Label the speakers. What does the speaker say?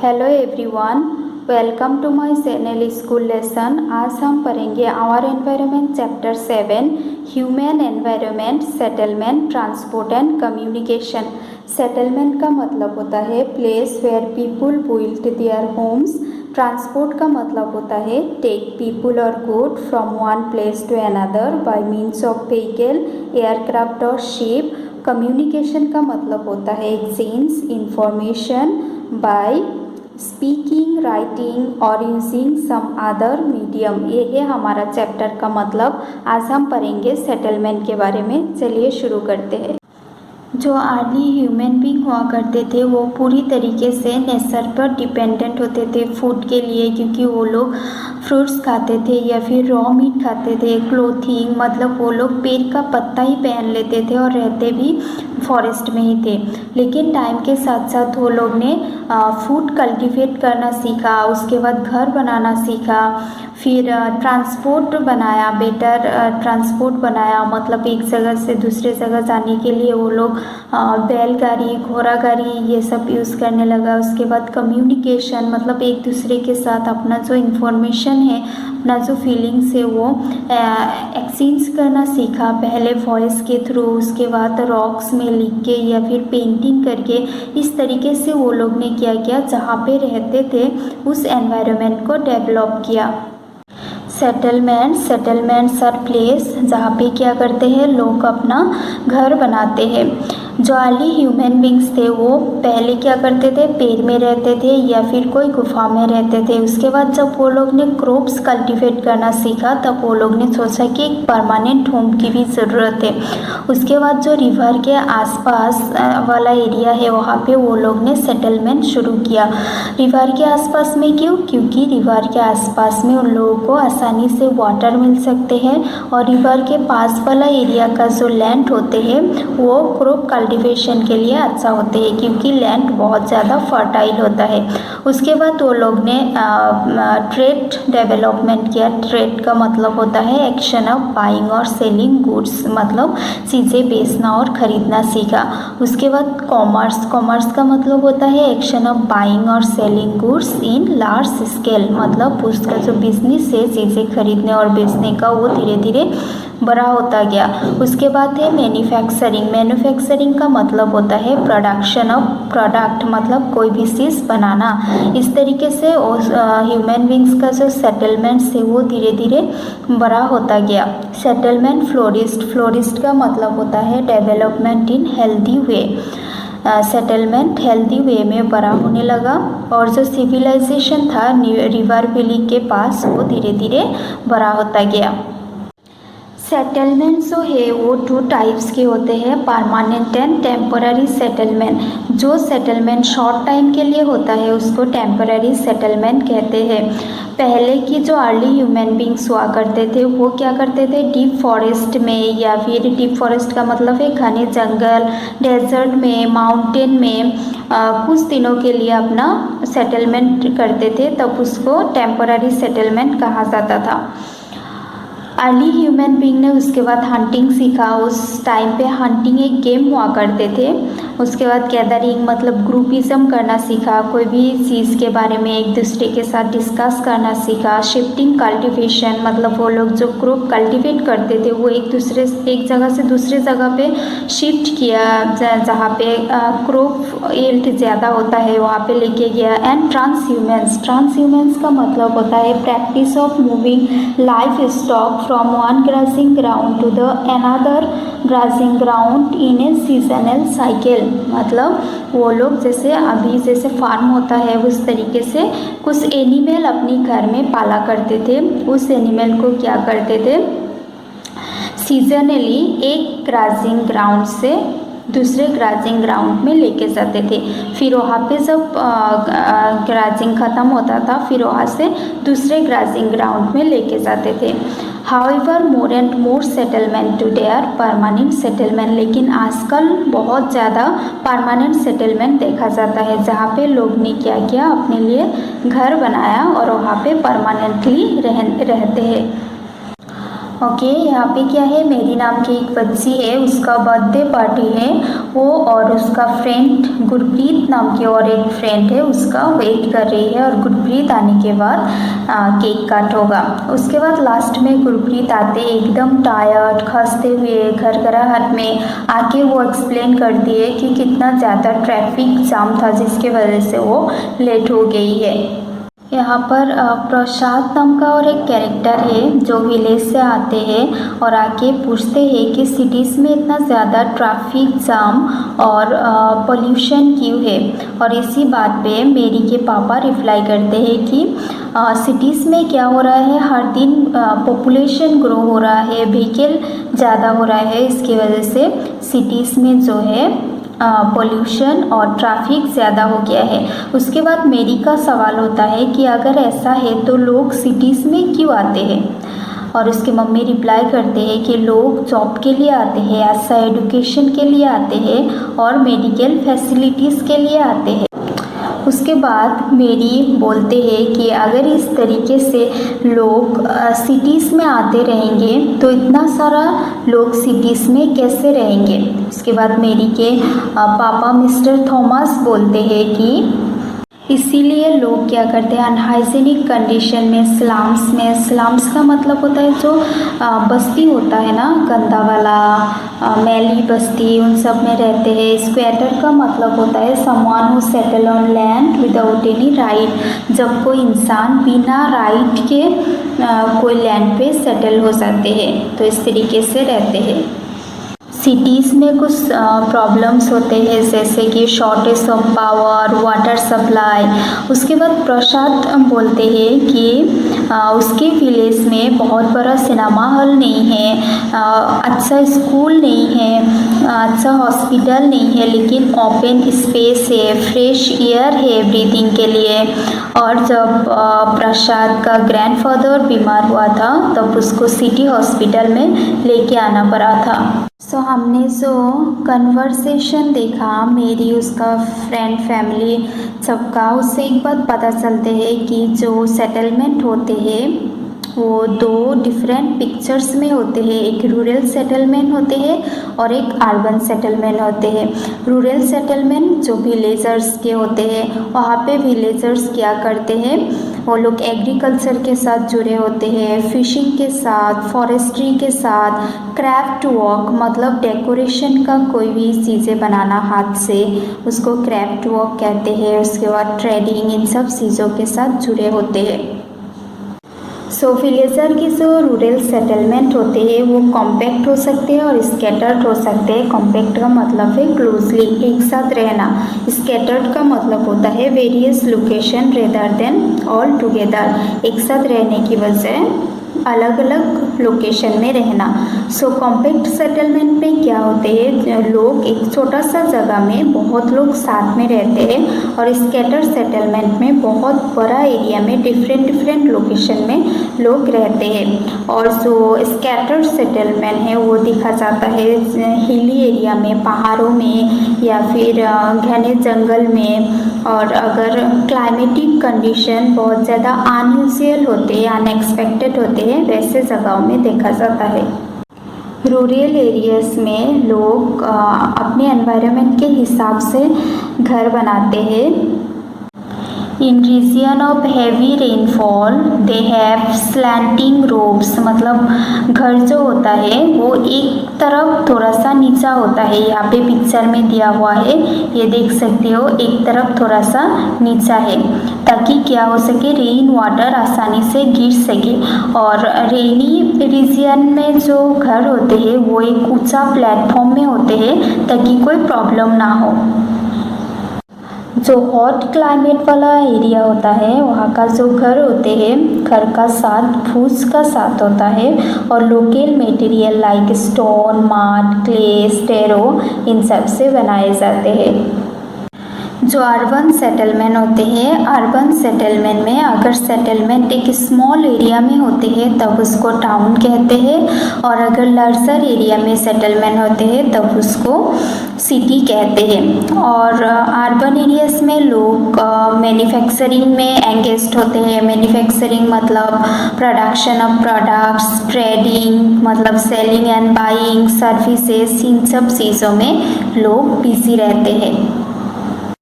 Speaker 1: Hello everyone, welcome to my channel school lesson. आज हम पढ़ेंगे our environment chapter 7 human environment, settlement, transport and communication. Settlement का मतलब होता है place where people build their homes. Transport का मतलब होता है टेक पीपुल और good from one place to another by means of vehicle, aircraft और शिप। कम्युनिकेशन का मतलब होता है exchange information by speaking, writing और यूजिंग सम अदर मीडियम। ये है हमारा चैप्टर का मतलब। आज हम पढ़ेंगे सेटलमेंट के बारे में। चलिए शुरू करते हैं। जो अर्ली ह्यूमन बींग हुआ करते थे वो पूरी तरीके से नेचर पर डिपेंडेंट होते थे फूड के लिए, क्योंकि वो लोग फ्रूट्स खाते थे या फिर रॉ मीट खाते थे। क्लोथिंग मतलब वो लोग पेड़ का पत्ता ही पहन लेते थे और रहते भी फॉरेस्ट में ही थे। लेकिन टाइम के साथ साथ वो लोग ने फूड कल्टीवेट करना सीखा, उसके बाद घर बनाना सीखा, फिर ट्रांसपोर्ट बनाया, बेटर ट्रांसपोर्ट बनाया। मतलब एक जगह से दूसरे जगह जाने के लिए वो लोग बैलगाड़ी, घोड़ा गाड़ी ये सब यूज़ करने लगा। उसके बाद कम्युनिकेशन मतलब एक दूसरे के साथ अपना जो इन्फॉर्मेशन है, अपना जो फीलिंग्स है वो एक्सचेंज करना सीखा। पहले वॉइस के थ्रू, उसके बाद रॉक्स में लिख के या फिर पेंटिंग करके। इस तरीके से वो लोग ने क्या किया, जहाँ पे रहते थे उस एनवायरनमेंट को डेवलप किया। सेटलमेंट्स आर प्लेस जहाँ पे क्या करते हैं लोग अपना घर बनाते हैं। जो अर्ली ह्यूमन बींग्स थे वो पहले क्या करते थे, पेड़ में रहते थे या फिर कोई गुफा में रहते थे। उसके बाद जब वो लोग ने क्रॉप्स कल्टीवेट करना सीखा तब वो लोग ने सोचा कि एक परमानेंट होम की भी ज़रूरत है। उसके बाद जो रिवर के आसपास वाला एरिया है वहाँ पे वो लोग ने सेटलमेंट शुरू किया। रिवर के आसपास में क्यों? क्योंकि रिवर के आसपास में उन लोगों को आसानी से वाटर मिल सकते हैं और रिवर के पास वाला एरिया का जो लैंड होते हैं वो क्रॉप कल्टीवेशन के लिए अच्छा होते हैं, क्योंकि लैंड बहुत ज़्यादा फर्टाइल होता है। उसके बाद वो लोग ने ट्रेड डेवलपमेंट किया। ट्रेड का मतलब होता है एक्शन ऑफ बाइंग और सेलिंग गुड्स, मतलब चीज़ें बेचना और ख़रीदना सीखा। उसके बाद कॉमर्स का मतलब होता है एक्शन ऑफ बाइंग और selling goods in large scale, मतलब उसका जो बिजनेस है चीज़ें खरीदने और बेचने का वो धीरे धीरे बड़ा होता गया। उसके बाद है मैन्युफैक्चरिंग का मतलब होता है प्रोडक्शन ऑफ प्रोडक्ट, मतलब कोई भी चीज़ बनाना। इस तरीके से ह्यूमन बींग्स का जो सेटलमेंट है वो धीरे धीरे बड़ा होता गया। सेटलमेंट फ्लोरिस्ट का मतलब होता है development in healthy way. Settlement healthy way में बड़ा होने लगा और जो सिविलाइजेशन था रिवर वैली के पास वो धीरे धीरे बड़ा होता गया। सेटलमेंट जो है वो 2 टाइप्स के होते हैं, परमानेंट एंड टेम्पररी सेटलमेंट। जो सेटलमेंट शॉर्ट टाइम के लिए होता है उसको टेम्पररी सेटलमेंट कहते हैं। पहले की जो अर्ली ह्यूमन बींग्स हुआ करते थे वो क्या करते थे, डीप फॉरेस्ट में, या फिर डीप फॉरेस्ट का मतलब है घने जंगल, डेजर्ट में, माउंटेन में कुछ दिनों के लिए अपना सेटलमेंट करते थे, तब उसको टेम्पररी सेटलमेंट कहा जाता था। अर्ली ह्यूमन बींग ने उसके बाद हंटिंग सीखा। उस टाइम पे हंटिंग एक गेम हुआ करते थे। उसके बाद गैदरिंग मतलब ग्रुपिज्म करना सीखा, कोई भी चीज़ के बारे में एक दूसरे के साथ डिस्कस करना सीखा। शिफ्टिंग कल्टीवेशन मतलब वो लोग जो क्रॉप कल्टीवेट करते थे वो एक जगह से दूसरे जगह पे शिफ्ट किया, जहाँ पे क्रॉप यील्ड ज़्यादा होता है वहाँ पे लेके गया। एंड ट्रांसह्यूमेंस का मतलब होता है practice of moving livestock from one grazing ground to the another grazing ground in a seasonal cycle. मतलब वो लोग जैसे फार्म होता है उस तरीके से कुछ एनिमल अपने घर में पाला करते थे। उस एनिमल को क्या करते थे, सीजनली एक ग्राजिंग ग्राउंड से दूसरे ग्राजिंग ग्राउंड में लेके जाते थे। फिर वहाँ पे जब ग्राजिंग ख़त्म होता था फिर वहाँ से दूसरे ग्राजिंग ग्राउंड में लेके जाते थे। However more and more settlement today are permanent settlement, लेकिन आजकल बहुत ज़्यादा परमानेंट सेटलमेंट देखा जाता है, जहाँ पे लोग ने क्या किया, अपने लिए घर बनाया और वहाँ पे परमानेंटली रहते हैं। ओके, यहाँ पे क्या है, मेरी नाम की एक बच्ची है, उसका बर्थडे पार्टी है वो, और उसका फ्रेंड गुरप्रीत नाम की और एक फ्रेंड है उसका वेट कर रही है, और गुरप्रीत आने के बाद केक काट होगा। उसके बाद लास्ट में गुरप्रीत आते एकदम टायर्ड खंसते हुए घरघराहट में आके वो एक्सप्लेन कर दिए कि कितना ज़्यादा ट्रैफिक जाम था जिसके वजह से वो लेट हो गई है। यहाँ पर प्रसाद नाम का और एक कैरेक्टर है जो विलेज से आते हैं और आके पूछते हैं कि सिटीज़ में इतना ज़्यादा ट्रैफिक जाम और पोल्यूशन क्यों है। और इसी बात पे मेरी के पापा रिप्लाई करते हैं कि सिटीज़ में क्या हो रहा है, हर दिन पॉपुलेशन ग्रो हो रहा है, व्हीकल ज़्यादा हो रहा है, इसकी वजह से सिटीज़ में जो है पोल्यूशन और ट्रैफिक ज़्यादा हो गया है। उसके बाद मेरी का सवाल होता है कि अगर ऐसा है तो लोग सिटीज़ में क्यों आते हैं। और उसकी मम्मी रिप्लाई करते हैं कि लोग जॉब के लिए आते हैं, ऐसा एजुकेशन के लिए आते हैं और मेडिकल फैसिलिटीज़ के लिए आते हैं। उसके बाद मेरी बोलते हैं कि अगर इस तरीके से लोग सिटीज़ में आते रहेंगे तो इतना सारा लोग सिटीज़ में कैसे रहेंगे। उसके बाद मेरी के पापा मिस्टर थॉमस बोलते हैं कि इसीलिए लोग क्या करते हैं, अनहाइजीनिक कंडीशन में स्लम्स का मतलब होता है जो बस्ती होता है ना, गंदा वाला मैली बस्ती, उन सब में रहते हैं। स्क्वैटर का मतलब होता है someone who settle on land without any right, जब कोई इंसान बिना राइट के कोई लैंड पे सेटल हो जाते हैं, तो इस तरीके से रहते हैं। सिटीज़ में कुछ प्रॉब्लम्स होते हैं जैसे कि shortage of power, water supply. उसके बाद प्रसाद बोलते हैं कि उसके विलेज में बहुत बड़ा सिनेमा हॉल नहीं है, अच्छा स्कूल नहीं है, अच्छा हॉस्पिटल नहीं है, लेकिन ओपन स्पेस है, फ्रेश एयर है ब्रीदिंग के लिए। और जब प्रसाद का ग्रैंडफादर बीमार हुआ था तब उसको सिटी हॉस्पिटल में लेके आना पड़ा था। सो हमने जो कन्वर्सेशन देखा मेरी, उसका फ्रेंड, फैमिली सबका, उससे एक बात पता चलते हैं कि जो सेटलमेंट होते हैं वो दो डिफरेंट पिक्चर्स में होते हैं। एक रूरल सेटलमेंट होते हैं और एक अर्बन सेटलमेंट होते हैं। रूरल सेटलमेंट जो विलेजर्स के होते हैं, वहाँ पे विलेजर्स क्या करते हैं, वो लोग एग्रीकल्चर के साथ जुड़े होते हैं, फिशिंग के साथ, फॉरेस्ट्री के साथ, क्राफ्ट वर्क मतलब डेकोरेशन का कोई भी चीज़ें बनाना हाथ से, उसको क्राफ्ट वर्क कहते हैं। उसके बाद ट्रेडिंग, इन सब चीज़ों के साथ जुड़े होते हैं। सो विलेजर की जो रूरल सेटलमेंट होते हैं वो कॉम्पैक्ट हो सकते हैं और स्कैटर्ड हो सकते हैं। कॉम्पैक्ट का मतलब है क्लोजली एक साथ रहना, स्कैटर्ड का मतलब होता है various location rather than all together, एक साथ रहने की बजाय अलग अलग लोकेशन में रहना। सो कॉम्पैक्ट सेटलमेंट में क्या होते हैं, लोग एक छोटा सा जगह में बहुत लोग साथ में रहते हैं, और स्कैटर सेटलमेंट में बहुत बड़ा एरिया में डिफरेंट लोकेशन में लोग रहते हैं। और जो स्कैटर्ड सेटलमेंट है वो देखा जाता है हिली एरिया में, पहाड़ों में या फिर घने जंगल में। और अगर क्लाइमेटिक कंडीशन बहुत ज़्यादा अनयूजुअल होते हैं, अनएक्सपेक्टेड होते हैं, वैसे जगहों में देखा जाता है। रूरल एरियाज़ में लोग अपने एनवायरनमेंट के हिसाब से घर बनाते हैं। In reason of heavy rainfall they have slanting roofs, मतलब घर जो होता है वो एक तरफ थोड़ा सा नीचा होता है। यहाँ पे पिक्चर में दिया हुआ है, ये देख सकते हो, एक तरफ थोड़ा सा नीचा है ताकि क्या हो सके, रेन वाटर आसानी से गिर सके। और रेनी रीजन में जो घर होते हैं वो एक ऊंचा प्लेटफॉर्म में होते हैं ताकि कोई प्रॉब्लम ना हो। जो हॉट क्लाइमेट वाला एरिया होता है वहाँ का जो घर होते हैं, घर का साथ फूस का साथ होता है और लोकल मटेरियल लाइक स्टोन, माट, क्ले, स्टेरो, इन सब से बनाए जाते हैं। जो अर्बन सेटलमेंट होते हैं, अर्बन सेटलमेंट में अगर सेटलमेंट एक स्मॉल एरिया में होते हैं तब उसको टाउन कहते हैं, और अगर लार्जर एरिया में सेटलमेंट होते हैं तब उसको सिटी कहते हैं। और अर्बन एरियाज में लोग मैन्युफैक्चरिंग में एंगेज्ड होते हैं। मैन्युफैक्चरिंग मतलब प्रोडक्शन ऑफ प्रोडक्ट्स, ट्रेडिंग मतलब सेलिंग एंड बाइंग, सर्विसेज, इन सब चीज़ों में लोग बिजी रहते हैं।